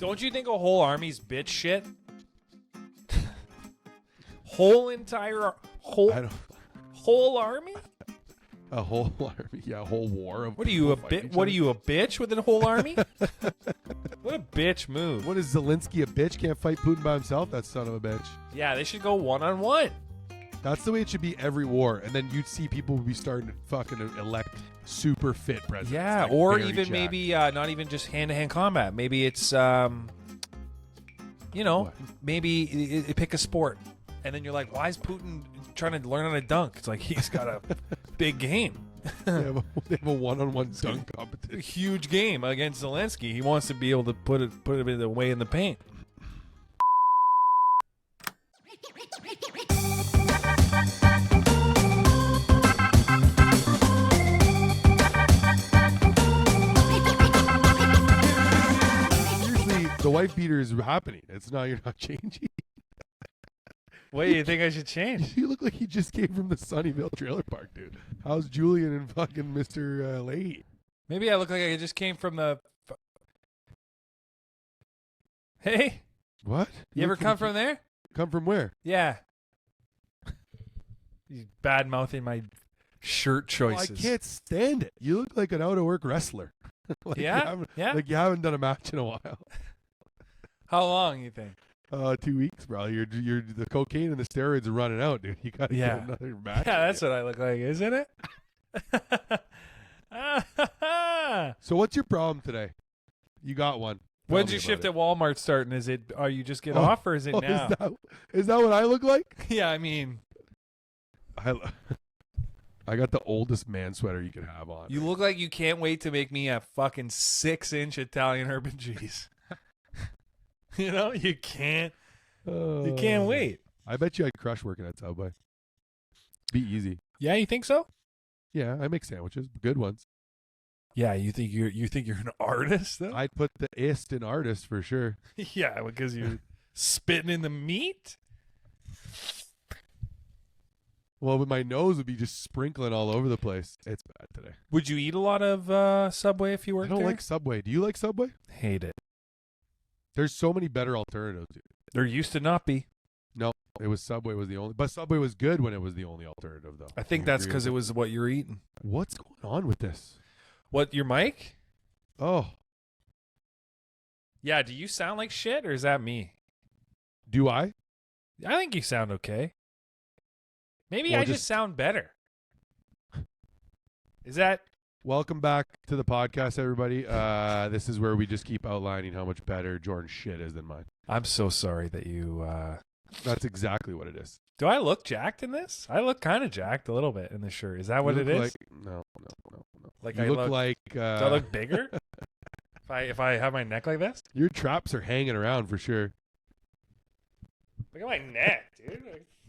Don't you think a whole army's bitch shit? Whole entire whole army? A whole army, yeah, a whole war of. What are you a bit? What are you a bitch with a whole army? What a bitch move! What is Zelensky a bitch? Can't fight Putin by himself? That son of a bitch. Yeah, they should go 1-on-1. That's the way it should be every war, and then you'd see people would be starting to fucking elect super fit presidents. Yeah, like or very even jacked. maybe not even just hand-to-hand combat. Maybe it's maybe pick a sport, and then you're like, why is Putin trying to learn how to dunk? It's like he's got a big game. they have a one-on-one dunk competition. A huge game against Zelensky. He wants to be able to put it away in the paint. Seriously, the wife beater is happening. It's not. You're not changing. What do you think I should change? You look like you just came from the Sunnyvale trailer park, dude. How's Julian and fucking Mr. Leahy? Maybe I look like I just came from the. Hey, What? you ever come from there? Come from where? Yeah. He's bad mouthing my shirt choices. Oh, I can't stand it. You look like an out of work wrestler. Like Yeah? you haven't- Yeah? Like you haven't done a match in a while. How long you think? 2 weeks, bro. You're the cocaine and the steroids are running out, dude. You gotta Yeah. get another match. Yeah, that's what I look like, isn't it? So what's your problem today? You got one. Tell When's me your about shift it. at Walmart starting? Is it? Are you just get off or is it now? Is that what I look like? Yeah, I mean, I got the oldest man sweater you could have on. you look like you can't wait to make me a fucking 6-inch Italian urban cheese. You know, you can't wait. I bet you I'd crush working at Subway. Be easy. Yeah, you think so? Yeah, I make sandwiches, good ones. Yeah, you think you're an artist though? I'd put the ist in artist for sure. Yeah, because you're spitting in the meat. Well, but my nose would be just sprinkling all over the place. It's bad today. Would you eat a lot of Subway if you I worked don't there? like Subway. Do you like Subway? Hate it. There's so many better alternatives, dude. There used to not be. No, it was Subway was the only, but Subway was good when it was the only alternative, though. I think You that's agree because with it was what you're eating. What's going on with this? What, your mic? Oh, Yeah, do you sound like shit or is that me? do I? I think you sound okay. Maybe Well, I just sound better. Is that? Welcome back to the podcast, everybody. This is where we just keep outlining how much better Jordan's shit is than mine. I'm so sorry that you. That's exactly what it is. Do I look jacked in this? I look kind of jacked a little bit in this shirt. Is that what You it look is? Like, no. Like You I look look like. Do I look bigger? if I have my neck like this? Your traps are hanging around for sure. Look at my neck, dude.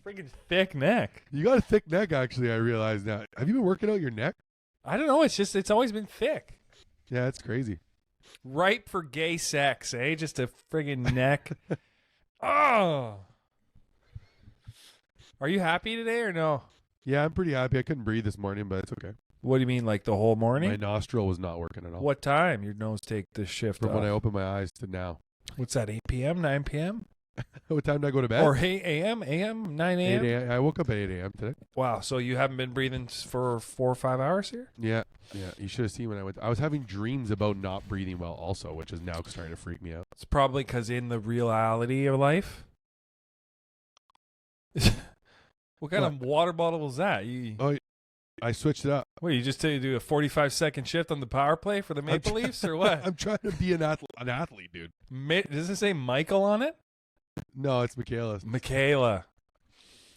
Freaking thick neck. You got a thick neck, actually. I realize now. Have you been working out your neck? I don't know. It's always been thick. Yeah, it's crazy. Ripe for gay sex, eh? Just a friggin' neck. Oh. Are you happy today or no? Yeah, I'm pretty happy. I couldn't breathe this morning, but it's okay. What do you mean, like the whole morning? My nostril was not working at all. What time your nose take the shift From off? when I opened my eyes to now. What's that, 8 p.m., 9 p.m.? What time did I go to bed? Or 8 a.m., 9 8 a.m.? a.m. I woke up at 8 a.m. today. Wow, so you haven't been breathing for 4 or 5 hours here? Yeah. You should have seen when I went. I was having dreams about not breathing well also, which is now starting to freak me out. It's probably because in the reality of life. What kind of water bottle was that? I switched it up. What, you just do a 45-second shift on the power play for the Maple Leafs or what? I'm trying to be an athlete, dude. Does it say Michael on it? No, it's Michaela's. Michaela.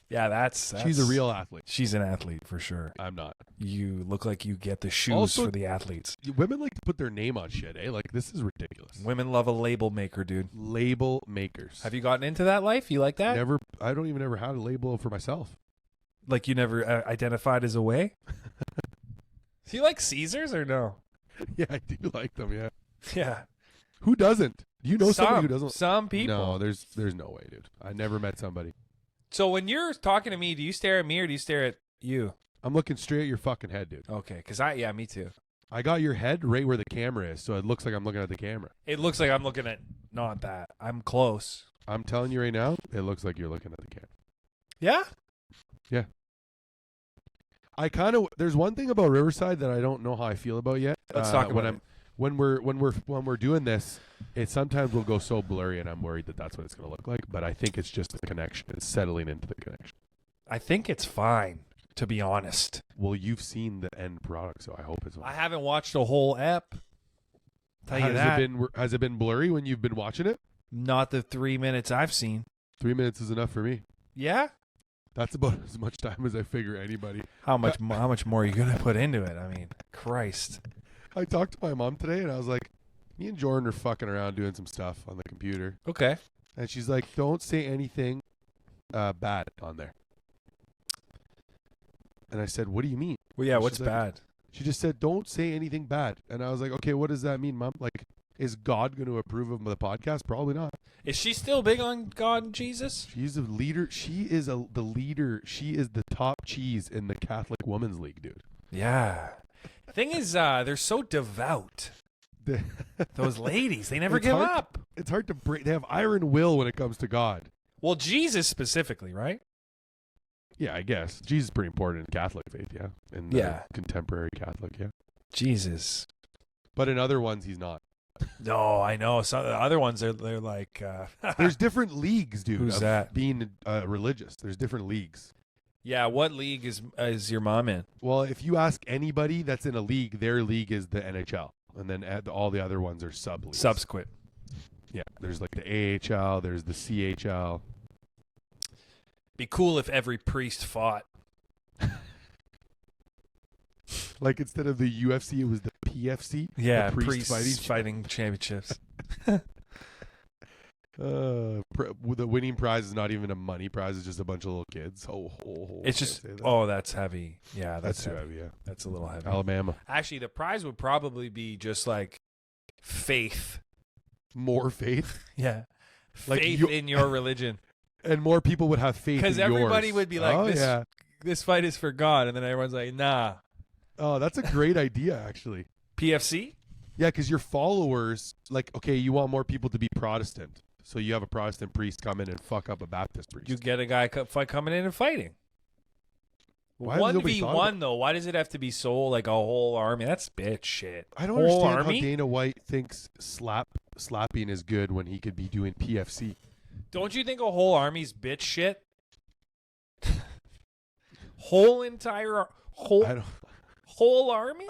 Yeah, that's She's a real athlete. She's an athlete for sure. I'm not. You look like you get the shoes Also, for the athletes. Women like to put their name on shit, eh? Like, this is ridiculous. Women love a label maker, dude. Label makers. Have you gotten into that life? You like that? Never. I don't even ever had a label for myself. Like you never identified as a way? Do you like Caesars or no? Yeah, I do like them, yeah. Yeah. Who doesn't? Do you know somebody who doesn't? Some people. No, there's no way, dude. I never met somebody. So when you're talking to me, do you stare at me or do you stare at you? I'm looking straight at your fucking head, dude. Okay, because me too. I got your head right where the camera is, so it looks like I'm looking at the camera. It looks like I'm looking at not that. I'm close. I'm telling you right now, it looks like you're looking at the can. Yeah? Yeah. There's one thing about Riverside that I don't know how I feel about yet. Let's talk about it. When we're doing this, it sometimes will go so blurry, and I'm worried that that's what it's going to look like. But I think it's just the connection. It's settling into the connection. I think it's fine, to be honest. Well, you've seen the end product, so I hope it's. I haven't watched a whole ep. Tell you that. Has it been blurry when you've been watching it? Not the 3 minutes I've seen. 3 minutes is enough for me. Yeah? That's about as much time as I figure anybody. How much more are you going to put into it? I mean, Christ. I talked to my mom today, and I was like, me and Jordan are fucking around doing some stuff on the computer. Okay. And she's like, don't say anything bad on there. And I said, what do you mean? Well, yeah, And what's she's like, bad? She just said, don't say anything bad. And I was like, okay, what does that mean, Mom? Like, is God going to approve of the podcast? Probably not. Is she still big on God and Jesus? She's a leader. She is the leader. She is the top cheese in the Catholic Women's League, dude. Yeah. Thing is, they're so devout. Those ladies, they never give up. It's hard to break. They have iron will when it comes to God. Well, Jesus specifically, right? Yeah, I guess. Jesus is pretty important in Catholic faith, yeah. In contemporary Catholic, yeah. Jesus. But in other ones, he's not. No, I know. Some of the other ones, they're like... There's different leagues, dude. Who's that? Being religious. There's different leagues. Yeah, what league is your mom in? Well, if you ask anybody that's in a league, their league is the NHL. And then all the other ones are sub-leagues. Subsequent. Yeah, there's like the AHL, there's the CHL. Be cool if every priest fought. Like instead of the UFC, it was the PFC? Yeah, the priests fighting championships. The winning prize is not even a money prize; it's just a bunch of little kids. It's just that's heavy. Yeah, that's too heavy. Yeah, that's a little heavy. Alabama. Actually, the prize would probably be just like faith. More faith. Yeah, like faith in your religion, and more people would have faith. Because everybody would be like, "This fight is for God," and then everyone's like, "Nah." Oh, that's a great idea, actually. PFC. Yeah, because your followers, like, okay, you want more people to be Protestant. So you have a Protestant priest come in and fuck up a Baptist priest. You get a guy coming in and fighting. 1v1 though. Why does it have to be so like a whole army? That's bitch shit. I don't understand how Dana White thinks slapping is good when he could be doing PFC. Don't you think a whole army's bitch shit? Whole army?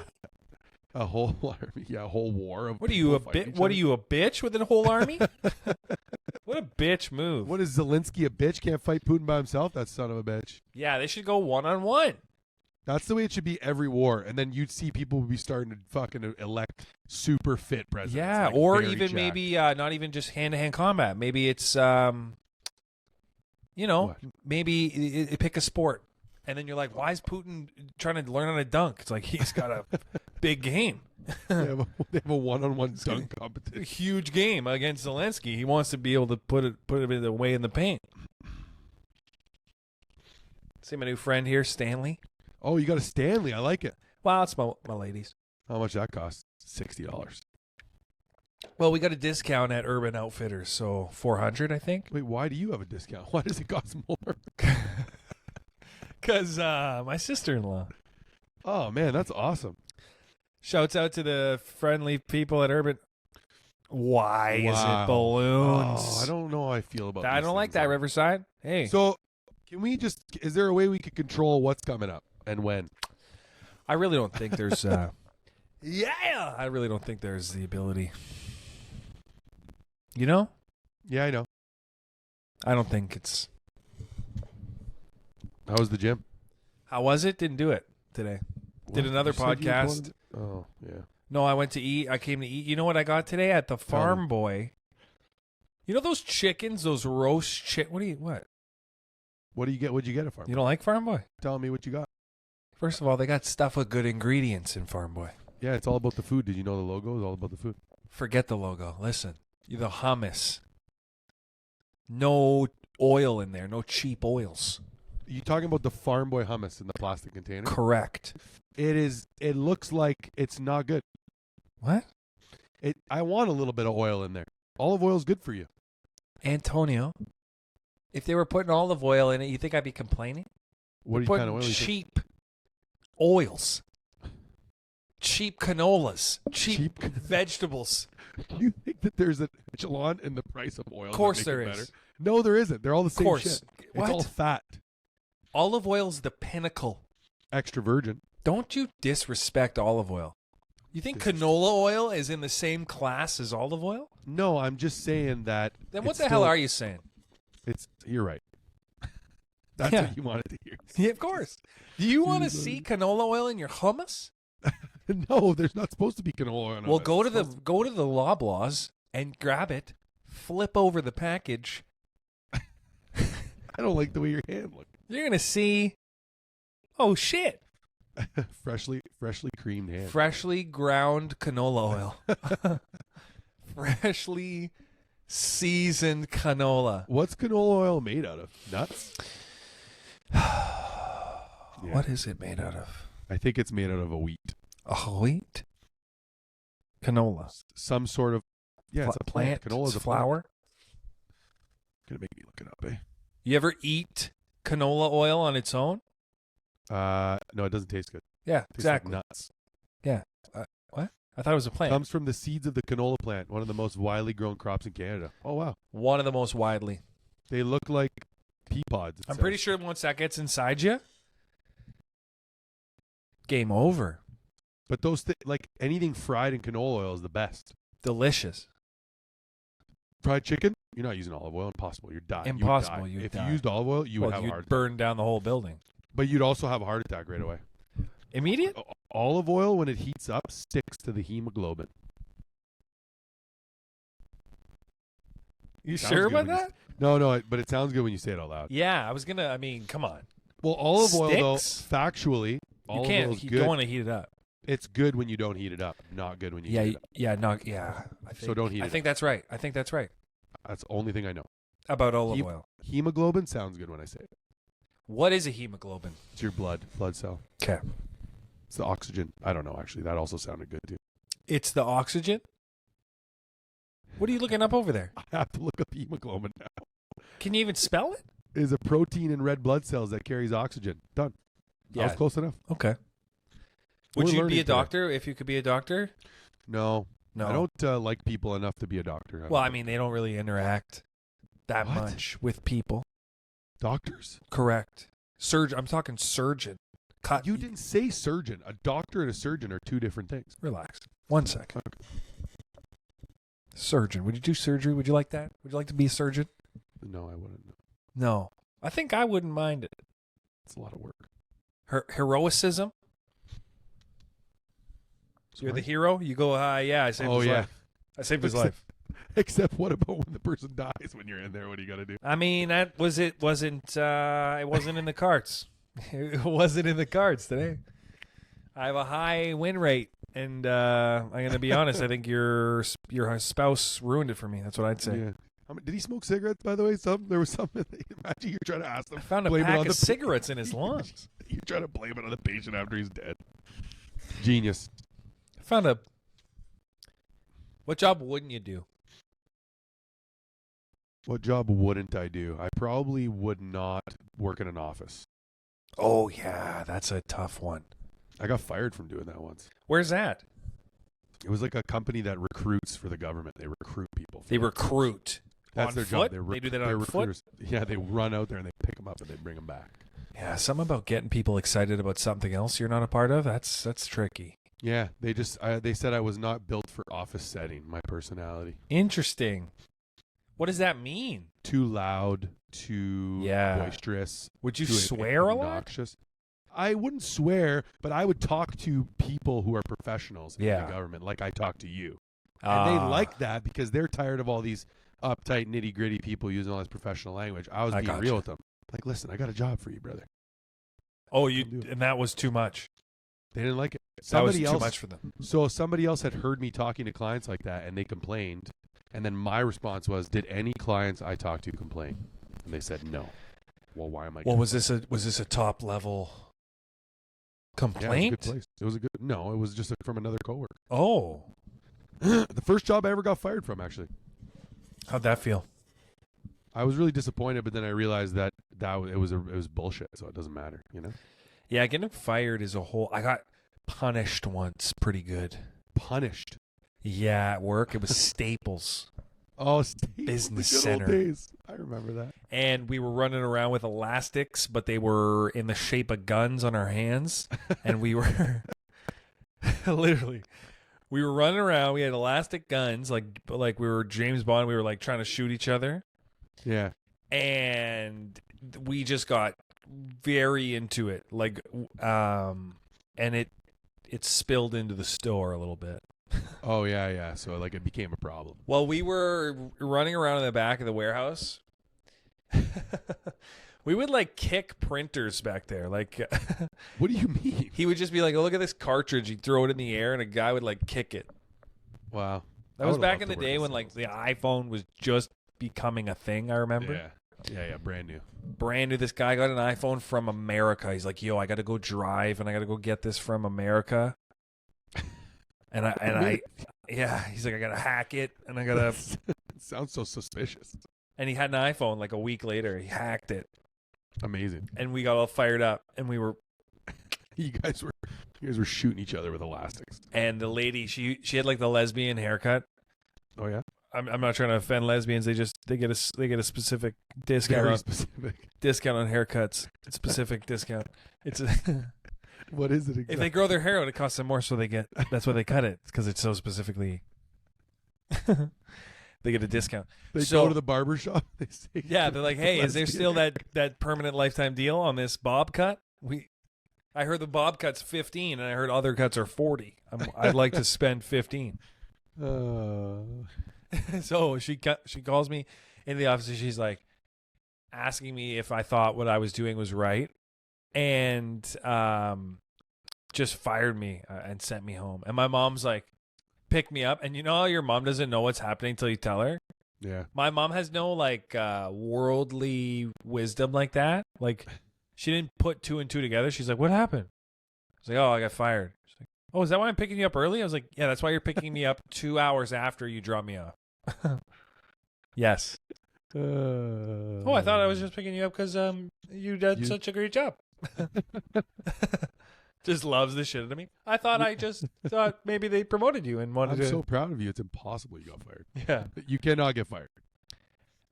A whole army, yeah, a whole war of. What are you a bitch with a whole army? What a bitch move! What is Zelensky, a bitch? Can't fight Putin by himself? That son of a bitch. Yeah, they should go 1-on-1. That's the way it should be every war, and then you'd see people would be starting to fucking elect super fit presidents. Yeah, like or even maybe not even just hand-to-hand combat. Maybe it's maybe pick a sport. And then you're like, why is Putin trying to learn how to dunk? It's like he's got a big game. They have a one-on-one dunk competition. A huge game against Zelensky. He wants to be able to put it away in the paint. See my new friend here, Stanley. Oh, you got a Stanley. I like it. Well, it's my lady's. How much that cost? $60. Well, we got a discount at Urban Outfitters, so $400, I think. Wait, why do you have a discount? Why does it cost more? Because my sister-in-law. Oh, man, that's awesome. Shouts out to the friendly people at Urban. Why is it balloons? Oh, I don't know how I feel about that. I don't like that, Riverside. Hey. So, is there a way we could control what's coming up and when? I really don't think there's, I really don't think there's the ability. You know? Yeah, I know. I don't think it's. How was the gym? How was it? Didn't do it today. Did another podcast. Oh, yeah. No, I went to eat. I came to eat. You know what I got today at the Farm Boy? You know those chickens, those roast What? What do you get? What'd you get at Farm Boy? You don't like Farm Boy? Tell me what you got. First of all, they got stuff with good ingredients in Farm Boy. Yeah, it's all about the food. Did you know the logo is all about the food? Forget the logo. Listen, the hummus. No oil in there. No cheap oils. You talking about the Farm Boy hummus in the plastic container? Correct. It looks like it's not good. What? I want a little bit of oil in there. Olive oil is good for you. Antonio, if they were putting olive oil in it, you think I'd be complaining? What Putting kind of oil? cheap oils, cheap canolas, cheap vegetables. Do you think that there's an echelon in the price of oil? Of course that make there it is. better? No, there isn't. They're all the same shit. What? It's all fat. Olive oil's the pinnacle. Extra virgin. Don't you disrespect olive oil. You think canola oil is in the same class as olive oil? No, I'm just saying that. Then what the hell are you saying? You're right. That's Yeah. what you wanted to hear. Yeah, of course. Do you want to see canola oil in your hummus? No, there's not supposed to be canola oil. Well, go to the Loblaws and grab it. Flip over the package. I don't like the way your hand looks. You're gonna see. Oh shit! freshly creamed hand. Freshly ground canola oil. Freshly seasoned canola. What's canola oil made out of? Nuts? What is it made out of? I think it's made out of a wheat. A wheat? Canola. Some sort of. Yeah, it's a plant. Canola's a flower. Gonna make me look it up, eh? You ever eat canola oil on its own? No, it doesn't taste good. Yeah, It tastes exactly. like nuts. Yeah. What? I thought it was a plant. Comes from the seeds of the canola plant, one of the most widely grown crops in Canada. Oh wow. One of the most widely. They look like pea pods. I'm pretty sure once that gets inside you, game over. But those like anything fried in canola oil is the best. Delicious. Fried chicken? You're not using olive oil. Impossible. You're dying. Impossible. You'd die. You'd If die. you used olive oil, you would have a you'd heart attack. burn down the whole building. But you'd also have a heart attack right away. Immediate? Olive oil, when it heats up, sticks to the hemoglobin. You Sounds sure good about when you that? No, but it sounds good when you say it out loud. Yeah, I was gonna. I mean, come on. Well, olive oil, though, Sticks? factually, You olive oil can't. is You good. don't want to heat it up. It's good when you don't heat it up. Not good when you heat it up. Yeah. So don't heat it I think that's right. I think that's right That's the only thing I know. about olive oil. Hemoglobin sounds good when I say it. What is a hemoglobin? It's your blood cell. Okay. It's the oxygen. I don't know, actually. That also sounded good, too. It's the oxygen. What are you looking up over there? I have to look up hemoglobin now. Can you even spell it? It is a protein in red blood cells that carries oxygen. Done. That was close enough. Okay. Would We're you learning be a today. doctor if you could be a doctor? No. No. I don't like people enough to be a doctor. Well, I mean, they don't really interact that What? much with people. Doctors? Correct. Surgeon. I'm talking surgeon. Cut. You didn't say surgeon. A doctor and a surgeon are two different things. Relax. 1 second. Surgeon. Would you do surgery? Would you like that? Would you like to be a surgeon? No, I wouldn't. No. I think I wouldn't mind it. It's a lot of work. Heroicism? You're the hero? You go, yeah, I saved his life. I saved his life. Except what about when the person dies when you're in there? What do you got to do? I mean, it wasn't in the cards. It wasn't in the cards today. I have a high win rate, and I'm going to be honest. I think your spouse ruined it for me. That's what I'd say. Yeah. Did he smoke cigarettes, by the way? There was something. Imagine you're trying to ask them. I found a blame it pack on of the cigarettes in his lungs. You're trying to blame it on the patient after he's dead. Genius. I found a... What job wouldn't you do? What job wouldn't I do? I probably would not work in an office. Oh, yeah, that's a tough one. I got fired from doing that once. Where's that? It was like a company that recruits for the government. They recruit people. They recruit. That's on their foot? job. They do that they're on foot? recruiters. Yeah, they run out there and they pick them up and they bring them back. Yeah, something about getting people excited about something else you're not a part of. That's tricky. Yeah, they said I was not built for office setting. My personality Interesting. What does that mean? too loud, too boisterous. Would you too swear a lot? obnoxious. I wouldn't swear, but I would talk to people who are professionals in the government, like I talk to you, and they like that because they're tired of all these uptight, nitty gritty people using all this professional language. I was being real with them. Like, listen, I got a job for you, brother. Oh, and that was too much. They didn't like it. That was too much for them. So somebody else had heard me talking to clients like that, and they complained. And then my response was, "Did any clients I talked to complain?" And they said no. Well, why am I? Well, was this a top level complaint? Yeah, it was a good place. It was a good. No, it was just from another coworker. Oh, The first job I ever got fired from, actually. How'd that feel? I was really disappointed, but then I realized that it was bullshit, so it doesn't matter, you know? Yeah, getting fired is a whole... I got punished once pretty good. Punished? Yeah, at work. It was Staples. Oh, Business the good Center. old days. I remember that. And we were running around with elastics, but they were in the shape of guns on our hands. And we were... literally... We were running around. We had elastic guns, like we were James Bond. We were like trying to shoot each other. Yeah. And we just got very into it, and it spilled into the store a little bit. Oh yeah. So like it became a problem. Well, we were running around in the back of the warehouse. We would like kick printers back there. Like, what do you mean? He would just be like, "Oh, look at this cartridge." He'd throw it in the air, and a guy would like kick it. Wow. That was back in the day when like the iPhone was just becoming a thing. I remember. Yeah. Brand new. This guy got an iPhone from America. He's like, "Yo, I got to go drive, and I got to go get this from America." And he's like, "I got to hack it, and I got to." Sounds so suspicious. And he had an iPhone like a week later. He hacked it. Amazing. And we got all fired up, and we were. You guys were shooting each other with elastics. And the lady, she had like the lesbian haircut. Oh yeah. I'm not trying to offend lesbians. They get a specific discount. Very specific Discount on haircuts. It's specific discount. It's what is it exactly? If they grow their hair out, it costs them more, so that's why they cut it, because it's so specifically. They get a discount. They go to the barber shop. They say, yeah, they're like, "Hey, is there still that permanent lifetime deal on this bob cut? I heard the bob cut's 15, and I heard other cuts are 40. I'd like to spend 15." So she calls me in the office, and she's like asking me if I thought what I was doing was right, and just fired me and sent me home. And my mom's like, pick me up, and you know how your mom doesn't know what's happening until you tell her? Yeah. My mom has no like worldly wisdom like that. Like, she didn't put two and two together. She's like, "What happened?" I was like, "Oh, I got fired." She's like, "Oh, is that why I'm picking you up early?" I was like, "Yeah, that's why you're picking me up 2 hours after you drop me off." Yes. Oh, I thought I was just picking you up because you did such a great job. Just loves the shit out of me. I thought maybe they promoted you and wanted to. I'm so proud of you. It's impossible you got fired. Yeah. You cannot get fired.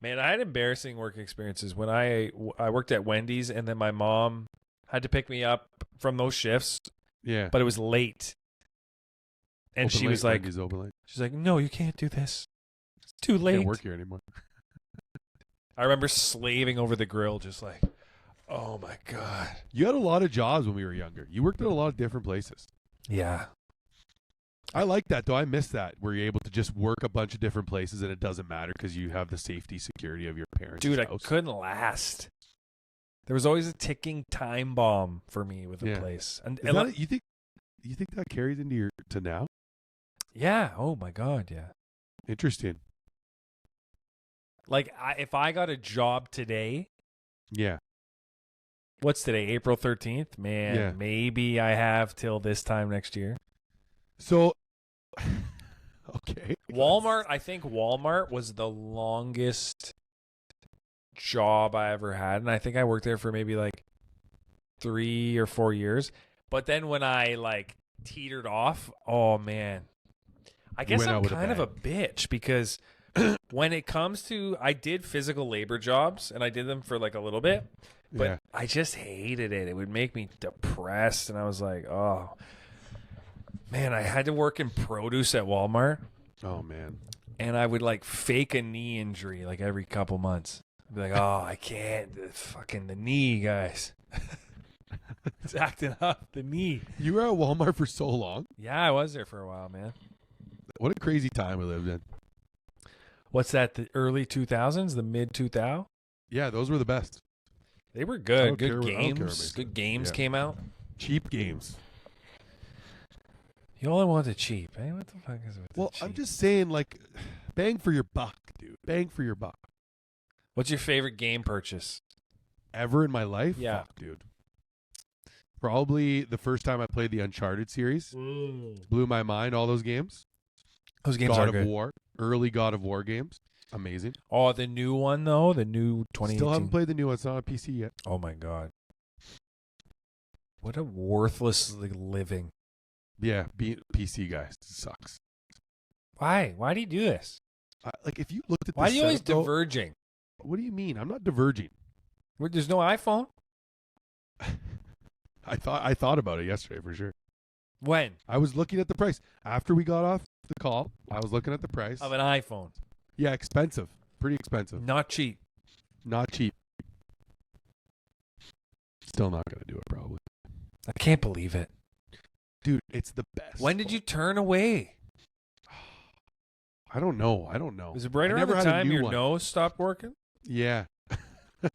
Man, I had embarrassing work experiences when I worked at 1's, and then my mom had to pick me up from those shifts. Yeah. But it was late. And she was like, she's like, "No, you can't do this. It's too late. Can't work here anymore." I remember slaving over the grill, just like, oh my God. You had a lot of jobs when we were younger. You worked at a lot of different places. Yeah. I like that, though. I miss that, where you're able to just work a bunch of different places and it doesn't matter because you have the safety, security of your parents' Dude, house. I couldn't last. There was always a ticking time bomb for me with a place. And you think that carries into to now? Yeah. Oh my God. Yeah. Interesting. Like, if I got a job today. Yeah. What's today? April 13th? Man, yeah. Maybe I have till this time next year. So, okay. Walmart, I think Walmart was the longest job I ever had. And I think I worked there for maybe like 3 or 4 years. But then when I like teetered off, oh man. I guess I'm kind of a bitch because when it comes to, I did physical labor jobs and I did them for like a little bit, but I just hated it. It would make me depressed. And I was like, oh man, I had to work in produce at Walmart. Oh man. And I would like fake a knee injury like every couple months. I'd be like, oh, I can't, the knee, guys. It's acting up, the knee. You were at Walmart for so long? Yeah, I was there for a while, man. What a crazy time we lived in. What's that, the early 2000s, the mid 2000s? Yeah, those were the best. They were good. Good games. Good games came out. Cheap games. You only wanted cheap, eh? What the fuck is it with Well, cheap? I'm just saying, like, bang for your buck, dude. Bang for your buck. What's your favorite game purchase? Ever in my life? Yeah. Fuck, dude. Probably the first time I played the Uncharted series. Blew my mind, all those games. Those games are good. God of War. Early God of War games. Amazing. Oh, the new one though, the new 2018. Still haven't played the new one. It's not on PC yet. Oh my god. What a worthless living. Yeah, being a PC guy sucks. Why? Why do you do this? Like if you looked at why this are you always setup, diverging? What do you mean? I'm not diverging. There's no iPhone? I thought about it yesterday for sure. When? I was looking at the price. After we got off the call, I was looking at the price. Of an iPhone. Yeah, expensive. Pretty expensive. Not cheap. Not cheap. Still not going to do it, probably. I can't believe it. Dude, it's the best. When did you turn away? I don't know. Was it right around the time your nose stopped working? Yeah. Just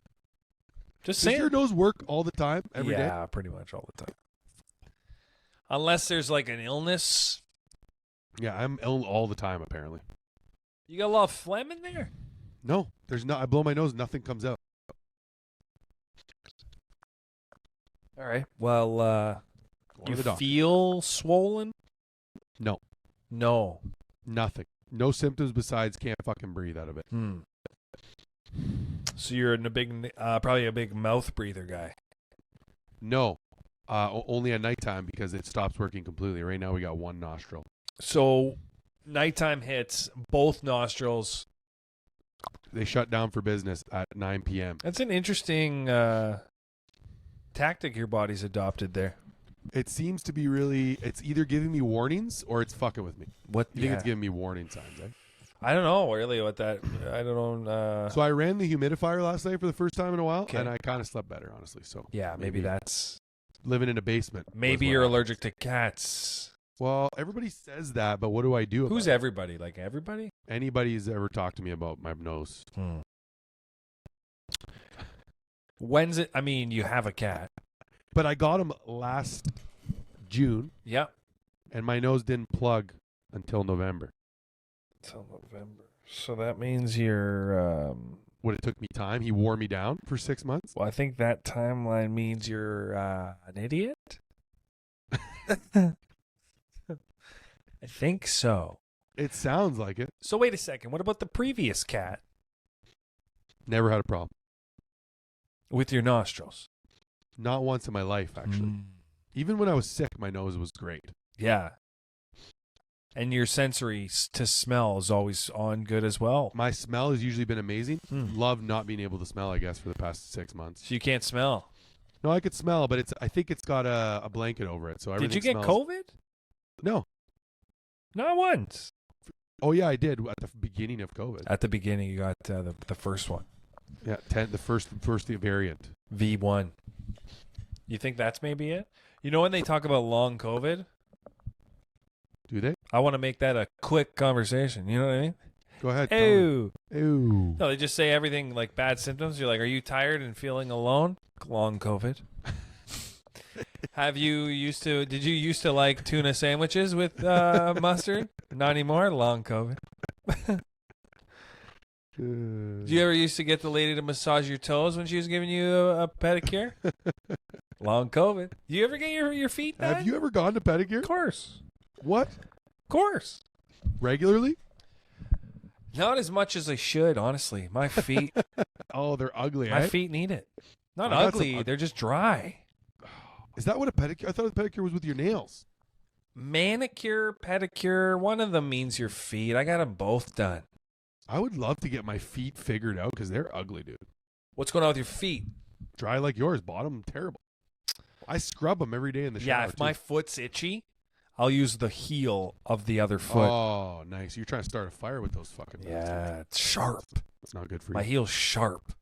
Does saying. your nose work all the time, every day? Yeah, pretty much all the time. Unless there's like an illness. Yeah, I'm ill all the time, apparently. You got a lot of phlegm in there? No, there's not. I blow my nose, nothing comes out. All right. Well, you feel swollen? No. No. Nothing. No symptoms besides can't fucking breathe out of it. So you're probably a big mouth breather guy. No. Only at nighttime because it stops working completely. Right now we got one nostril. So nighttime hits, both nostrils. They shut down for business at 9 p.m. That's an interesting tactic your body's adopted there. It seems to be really, it's either giving me warnings or it's fucking with me. What? You think it's giving me warning signs, eh? I don't know really what that, I don't know. So I ran the humidifier last night for the first time in a while, and I kind of slept better, honestly. So yeah, maybe that's. Living in a basement. Maybe you're allergic to cats. Well, everybody says that, but what do I do about Who's it? everybody? Like everybody? Anybody's ever talked to me about my nose. When's it? I mean, you have a cat. But I got him last June. Yeah. And my nose didn't plug until November. Until November. So that means you're... What, it took me time? He wore me down for 6 months? Well, I think that timeline means you're an idiot. I think so. It sounds like it. So wait a second. What about the previous cat? Never had a problem. With your nostrils? Not once in my life, actually. Even when I was sick, my nose was great. Yeah. And your sensory to smell is always on good as well. My smell has usually been amazing. Love not being able to smell, I guess, for the past 6 months. So you can't smell? No, I could smell, but I think it's got a blanket over it. So did you get COVID? No. Not once. Oh, yeah, I did at the beginning of COVID. At the beginning, you got the first one. Yeah, the first variant. V1. You think that's maybe it? You know when they talk about long COVID? Do they? I want to make that a quick conversation. You know what I mean? Go ahead. Ew. Ew. No, they just say everything like bad symptoms. You're like, are you tired and feeling alone? Long COVID. Did you used to like tuna sandwiches with mustard? Not anymore. Long COVID. Did you ever used to get the lady to massage your toes when she was giving you a pedicure? Long COVID. Do you ever get your feet done? Have you ever gone to pedicure? Of course. What? Of course. Regularly? Not as much as I should, honestly. My feet. Oh, they're ugly. My feet need it. Not ugly. They're just dry. Is that what a pedicure? I thought a pedicure was with your nails. Manicure, pedicure. One of them means your feet. I got them both done. I would love to get my feet figured out because they're ugly, dude. What's going on with your feet? Dry like yours. Bottom terrible. I scrub them every day in the shower. Yeah, if my foot's itchy, I'll use the heel of the other foot. Oh, nice. You're trying to start a fire with those fucking nails. Yeah, it's sharp. It's not good for you. My heel's sharp.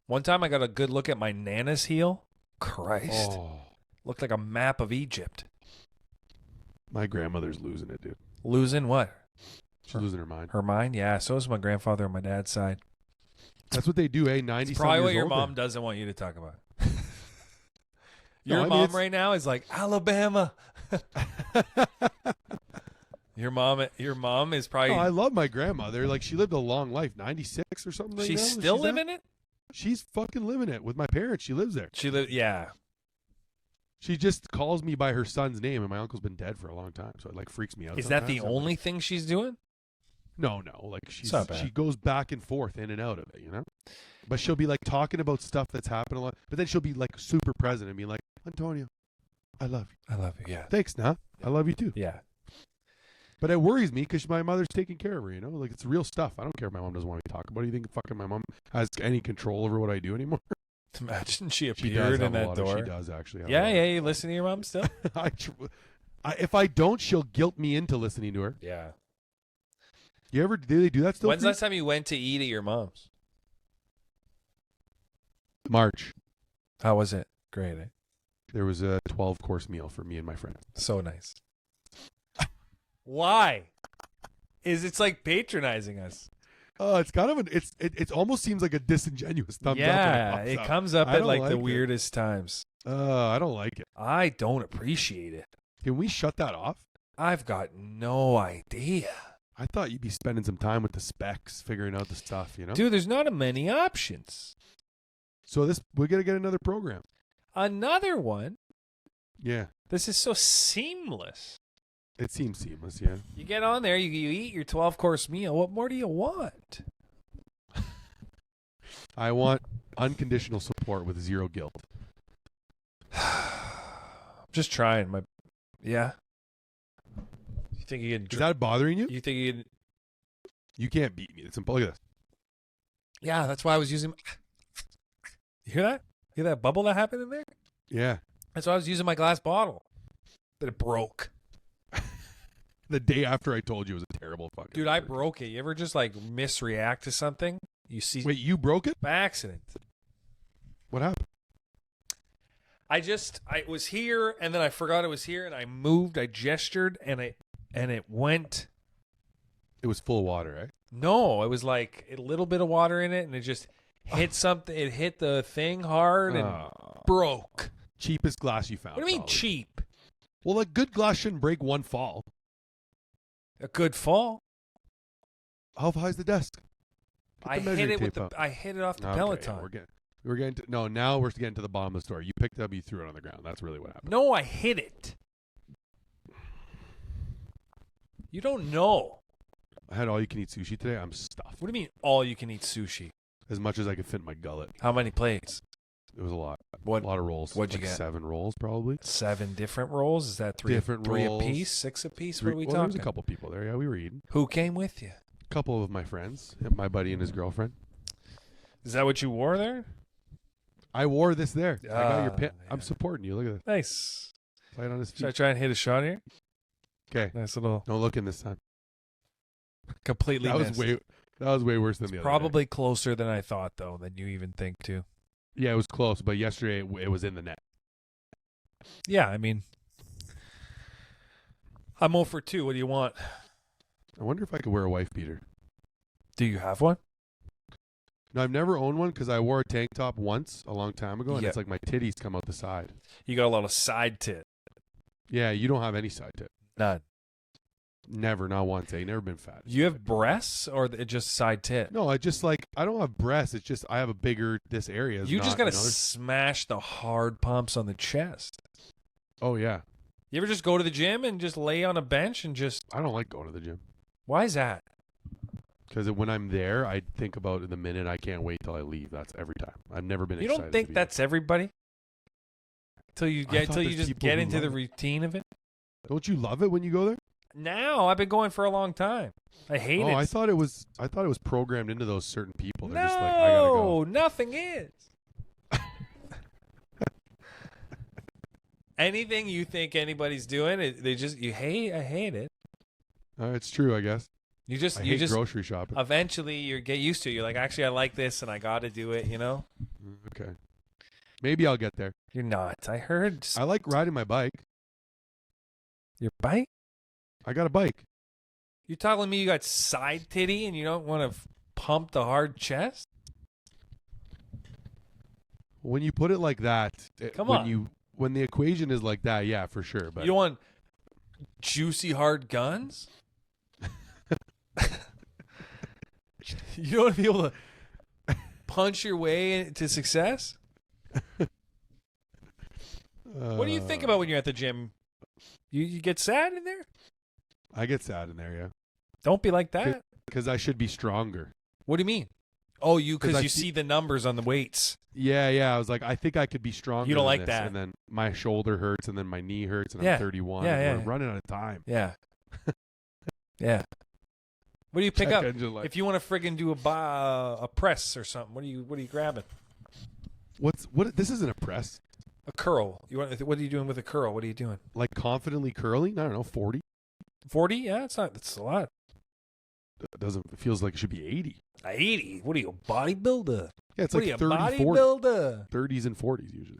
One time I got a good look at my Nana's heel. Christ. Oh. Looked like a map of Egypt. My grandmother's losing it, dude. Losing what? She's losing her mind. Her mind? Yeah, so is my grandfather on my dad's side. That's what they do, eh? 90 It's probably what your mom doesn't want you to talk about. Your mom right now is like, Alabama. Your mom is probably... Oh, I love my grandmother. Like, she lived a long life, 96 or something like that. She's still living it? She's fucking living it. With my parents, she lives there. Yeah. She just calls me by her son's name, and my uncle's been dead for a long time, so it, like, freaks me out. Is that the only thing she's doing? No. Like It's not bad. she goes back and forth in and out of it, But she'll be like talking about stuff that's happened a lot. But then she'll be like super present and be like, Antonio, I love you. I love you. Yeah. Thanks, nah. I love you too. Yeah. But it worries me because my mother's taking care of her, Like, it's real stuff. I don't care if my mom doesn't want me to talk about it. You think fucking my mom has any control over what I do anymore? Imagine she She appeared does in that door. She does actually. Yeah. You listen to your mom still? If I don't, she'll guilt me into listening to her. Yeah. Do they do that still? When's the last time you went to eat at your mom's? March. How was it? Great. Eh? There was a 12-course meal for me and my friends. So nice. Why? It's like patronizing us. It's kind of it almost seems like a disingenuous thumbs up. Yeah, it comes up at like the weirdest times. I don't like it. I don't appreciate it. Can we shut that off? I've got no idea. I thought you'd be spending some time with the specs, figuring out the stuff, Dude, there's not many options. So we're gonna get another program. Another one? Yeah. This is so seamless. It seems seamless, yeah. You get on there, you eat your 12-course meal. What more do you want? I want unconditional support with zero guilt. I'm just trying. Yeah. You think you can? Is that bothering you? You think you can? You can't beat me. Look at this. Yeah, that's why I was using. You hear that? Hear that bubble that happened in there? Yeah. That's why I was using my glass bottle. That it broke. The day after I told you it was a terrible fucking. Dude, I broke it. You ever just like misreact to something? You see? Wait, you broke it? By accident. What happened? I was here and then I forgot it was here and I moved, I gestured and it went. It was full of water, right? No, it was like a little bit of water in it and it just hit something. It hit the thing hard and broke. Cheapest glass you found. What do you mean probably. cheap? Well, a good glass shouldn't break one fall. A good fall? How high is the desk? I hit it off the Peloton. We're getting to, now we're getting to the bottom of the story. You picked it up, you threw it on the ground. That's really what happened. No, I hit it. You don't know. I had all you can eat sushi today. I'm stuffed. What do you mean all you can eat sushi? As much as I could fit in my gullet. How many plates? It was a lot. A lot of rolls. What'd you get? 7 rolls, probably. 7 different rolls? Is that three rolls. a piece? 6 a piece? What are we There talking? was a couple people there. Yeah, we were eating. Who came with you? A couple of my friends. My buddy and his girlfriend. Is that what you wore there? I wore this there. I got your pin. Yeah. I'm supporting you. Look at this. Nice. Light on his Should I feet. try and hit a shot here? Okay. Nice little. Don't look in this time. Completely That missed. was way worse than the other Probably closer than I thought, though, than you even think, too. Yeah, it was close, but yesterday it was in the net. Yeah, I mean, I'm 0 for 2. What do you want? I wonder if I could wear a wife beater. Do you have one? No, I've never owned one because I wore a tank top once a long time ago, and it's like my titties come out the side. You got a lot of side tit. Yeah, you don't have any side tit. None. Never, not once. I've never been fat. You have breasts or just side tit? No, I don't have breasts. It's just I have a bigger, this area. You just got to smash the hard pumps on the chest. Oh, yeah. You ever just go to the gym and just lay on a bench and just... I don't like going to the gym. Why is that? Because when I'm there, I think about the minute I can't wait till I leave. That's every time. I've never been excited. You don't think that's everybody? Till you just get into the routine of it? Don't you love it when you go there? Now, I've been going for a long time. I hate it. I thought it was programmed into those certain people. They're just like, I gotta go. Nothing is. Anything you think anybody's doing, I hate it. It's true, I guess. You just grocery shopping. Eventually, you get used to it. You're like, actually, I like this, and I got to do it. Okay. Maybe I'll get there. You're not. I heard. I like riding my bike. Your bike? I got a bike. You're telling me you got side titty and you don't want to pump the hard chest? When you put it like that, when the equation is like that, yeah, for sure. But you don't want juicy hard guns? You don't want to be able to punch your way into success? What do you think about when you're at the gym? You get sad in there? I get sad in there, yeah. Don't be like that. Because I should be stronger. What do you mean? Oh, because you see see the numbers on the weights. Yeah. I was like, I think I could be stronger. You don't than like this. that. And then my shoulder hurts, and then my knee hurts, and Yeah. I'm 31. Yeah, and yeah. We're running out of time. Yeah. Yeah. What do you pick Check up engine light. if you want to friggin' do a press or something? What are you grabbing? What? This isn't a press. A curl. What are you doing with a curl? What are you doing? Like confidently curling? I don't know, 40. 40? Yeah, it's not. That's a lot. It feels like it should be 80. 80? What are you, a bodybuilder? Yeah, it's What like are you, 30, 40. bodybuilder? 30s and 40s usually.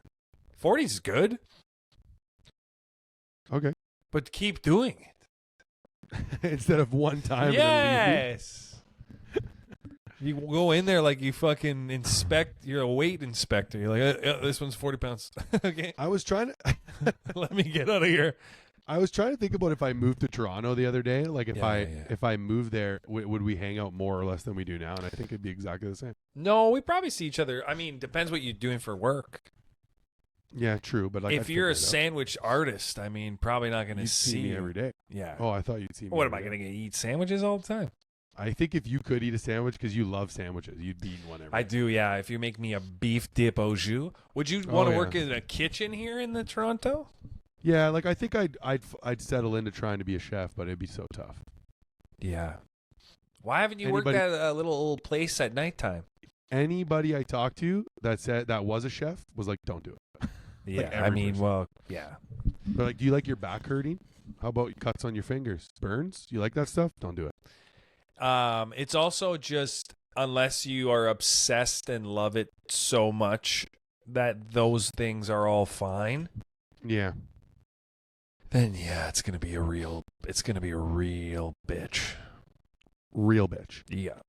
40s is good, Okay. but keep doing it. Instead of one time. Yes. You go in there like you fucking inspect. You're a weight inspector. You're like, this one's 40 pounds. Okay. I was trying to. Let me get out of here. I was trying to think about if I moved to Toronto the other day. Like if I moved there, would we hang out more or less than we do now? And I think it'd be exactly the same. No, we probably see each other. I mean, depends what you're doing for work. Yeah, true. But like, if you're a sandwich artist, I mean, probably not going to see me every day. Yeah. Oh, I thought you'd see me. What am I going to eat sandwiches all the time? I think if you could eat a sandwich because you love sandwiches, you'd be eating one every day. I do, yeah. If you make me a beef dip au jus, would you want to work in a kitchen here in the Toronto? Yeah, like I think I'd settle into trying to be a chef, but it'd be so tough. Yeah. Why haven't you worked at a little place at nighttime? Anybody I talked to that said that was a chef was like, don't do it. Yeah, like I mean, well, yeah. But like, do you like your back hurting? How about cuts on your fingers? Burns? You like that stuff? Don't do it. It's also just unless you are obsessed and love it so much that those things are all fine. Yeah. Then yeah, it's gonna be a real bitch. Real bitch. Yeah.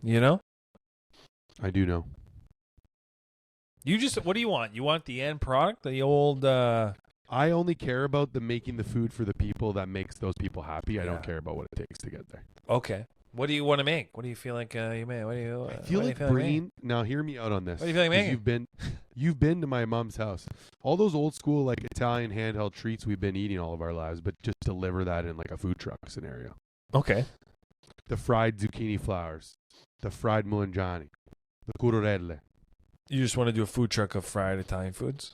You know? I do know. What do you want? You want the end product? The old I only care about making the food for the people that makes those people happy. I don't care about what it takes to get there. Okay. What do you want to make? What do you feel like you make? What do you I feel like bringing. Now hear me out on this. What do you feel like making? You've been to my mom's house. All those old school like Italian handheld treats we've been eating all of our lives, but just deliver that in like a food truck scenario. Okay. The fried zucchini flowers, the fried mulangiani, the curorelle. You just want to do a food truck of fried Italian foods?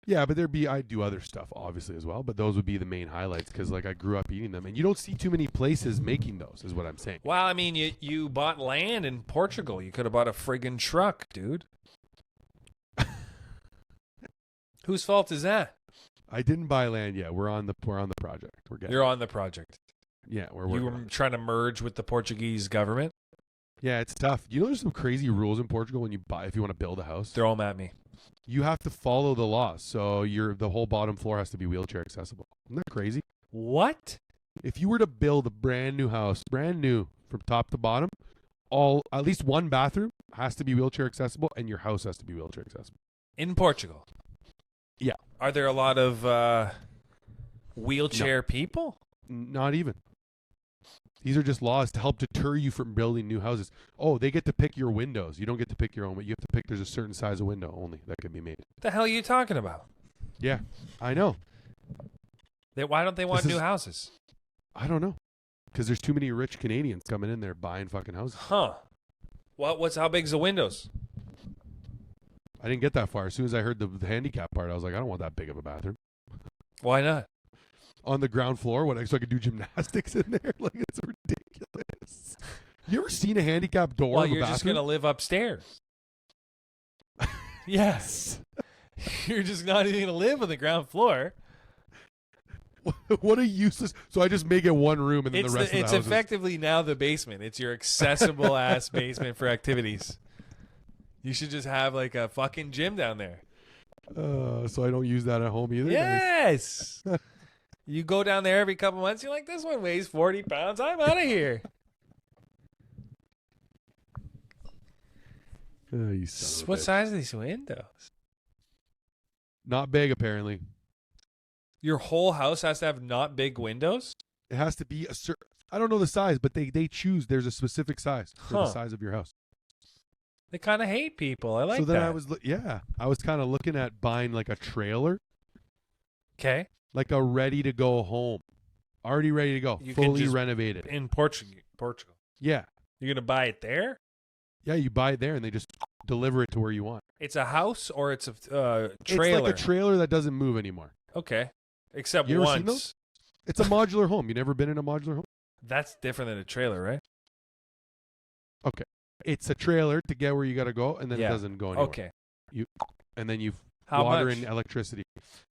Yeah, but I do other stuff obviously as well, but those would be the main highlights because like I grew up eating them, and you don't see too many places making those. Is what I'm saying. Well, I mean, you bought land in Portugal. You could have bought a friggin' truck, dude. Whose fault is that? I didn't buy land yet. We're on the project. You're on the project. Yeah, we're You working. were trying to merge with the Portuguese government. Yeah, it's tough. You know, there's some crazy rules in Portugal if you want to build a house. They're all mad at me. You have to follow the laws. So the whole bottom floor has to be wheelchair accessible. Isn't that crazy? What? If you were to build a brand new house, brand new from top to bottom, at least one bathroom has to be wheelchair accessible, and your house has to be wheelchair accessible. In Portugal? Yeah. Are there a lot of wheelchair people? Not even. These are just laws to help deter you from building new houses. Oh, they get to pick your windows. You don't get to pick your own. You have to pick. There's a certain size of window only that can be made. What the hell are you talking about? Yeah, I know. Why don't they want new houses? I don't know. Because there's too many rich Canadians coming in there buying fucking houses. Huh. How big's the windows? I didn't get that far. As soon as I heard the handicap part, I was like, I don't want that big of a bathroom. Why not? On the ground floor, so I could do gymnastics in there? Like, it's ridiculous. You ever seen a handicap door? Well, of a you're bathroom? just going to live upstairs. Yes. You're just not even going to live on the ground floor. What a useless. So I just make it one room and then the rest of the house. It's effectively now the basement. It's your accessible ass basement for activities. You should just have like a fucking gym down there. So I don't use that at home either? Yes. You go down there every couple months. You're like, this one weighs 40 pounds. I'm out of here. You son of a What bitch. size are these windows? Not big, apparently. Your whole house has to have not big windows? It has to be a certain. I don't know the size, but they choose. There's a specific size for the size of your house. They kind of hate people. I like that. So then I was kind of looking at buying like a trailer. Okay. Like a ready to go home. Already ready to go. Fully renovated. In Portugal. Yeah. You're going to buy it there? Yeah, you buy it there and they just deliver it to where you want. It's a house or it's a trailer? It's like a trailer that doesn't move anymore. Okay. Except you ever once. Seen those? It's a modular home. You never been in a modular home? That's different than a trailer, right? Okay. It's a trailer to get where you got to go, and then it doesn't go anywhere. Okay. And then you How water much? and electricity.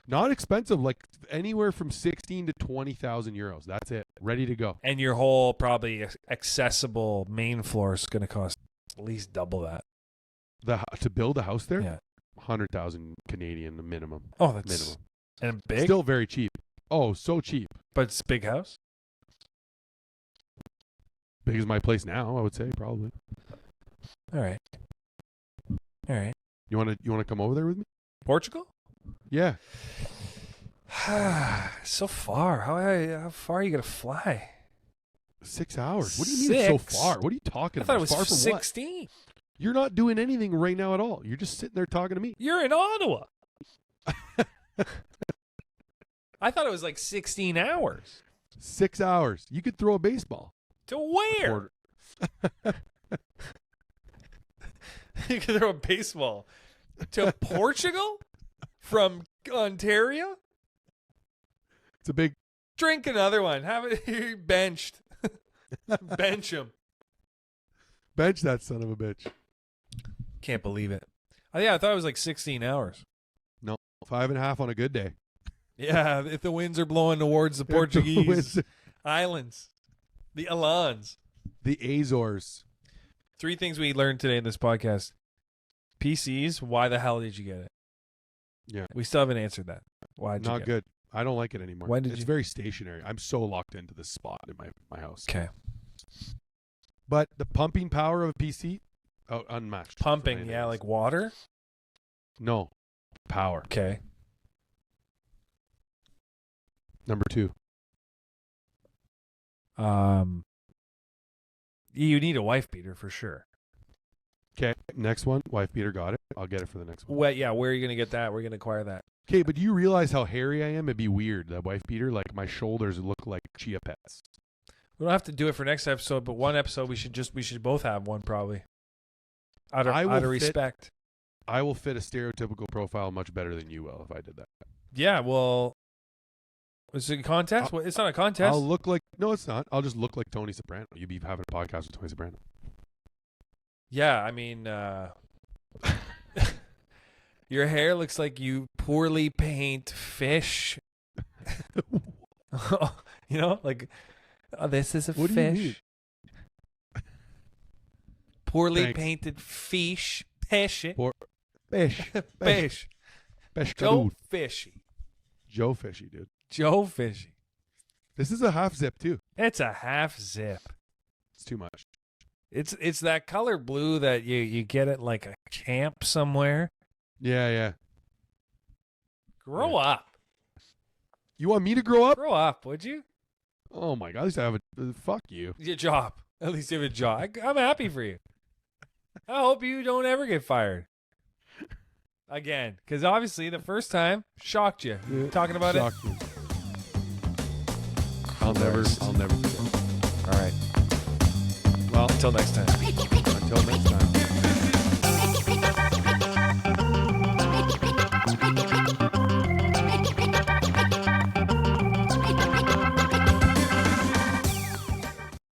Not expensive, like anywhere from 16 to 20,000 euros. That's it. Ready to go. And your whole probably accessible main floor is going to cost at least double that. To build a house there? Yeah. 100,000 Canadian minimum. Oh, that's minimum. And big? Still very cheap. Oh, so cheap. But it's a big house? Big as my place now, I would say, probably. All right. You want to come over there with me? Portugal? Yeah. So far. How far are you going to fly? 6 hours. What do you mean so far? What are you talking about? I thought it was far from 16. What? You're not doing anything right now at all. You're just sitting there talking to me. You're in Ottawa. I thought it was like 16 hours. 6 hours. You could throw a baseball. To where? You could throw a baseball. To Portugal? From Ontario? It's a big... Drink another one. Have it benched. Bench him. Bench that son of a bitch. Can't believe it. I thought it was like 16 hours. No, 5.5 on a good day. Yeah, if the winds are blowing towards the Portuguese islands. The Alans. The Azores. 3 things we learned today in this podcast. PCs, why the hell did you get it? Yeah. We still haven't answered that. Why did you Not get good. it? I don't like it anymore. When did it's you... very stationary. I'm so locked into this spot in my house. Okay. But the pumping power of a PC, unmatched. Pumping, yeah, like water? No. Power. Okay. Number 2. You need a wife beater for sure. Okay, next one. Wife beater, got it. I'll get it for the next one. Well, yeah, where are you going to get that? We're going to acquire that. Okay, but do you realize how hairy I am? It'd be weird, that wife beater. Like, my shoulders look like chia pets. We don't have to do it for next episode, but one episode we should both have one probably. Out of respect. I will fit a stereotypical profile much better than you will if I did that. Yeah, well, is it a contest? It's not a contest. I'll look like... No, it's not. I'll just look like Tony Soprano. You'd be having a podcast with Tony Soprano. Yeah, I mean, your hair looks like you poorly paint fish. You know, like, oh, this is a what fish. Do you mean? Poorly Thanks. painted fish. Fish. Fish. Fish. Fish. Joe Fishy. Joe Fishy, dude. Joe Fishy. This is a half zip, too. It's a half zip. It's too much. It's that color blue that you get at like a camp somewhere. Yeah. Grow up. You want me to grow up? Grow up, would you? Oh, my God. At least I have a... fuck you. Your job. At least you have a job. I'm happy for you. I hope you don't ever get fired. Again. Because obviously the first time shocked you. Talking about Shocked me. I'll never forget. All right. Well, until next time. Until next time.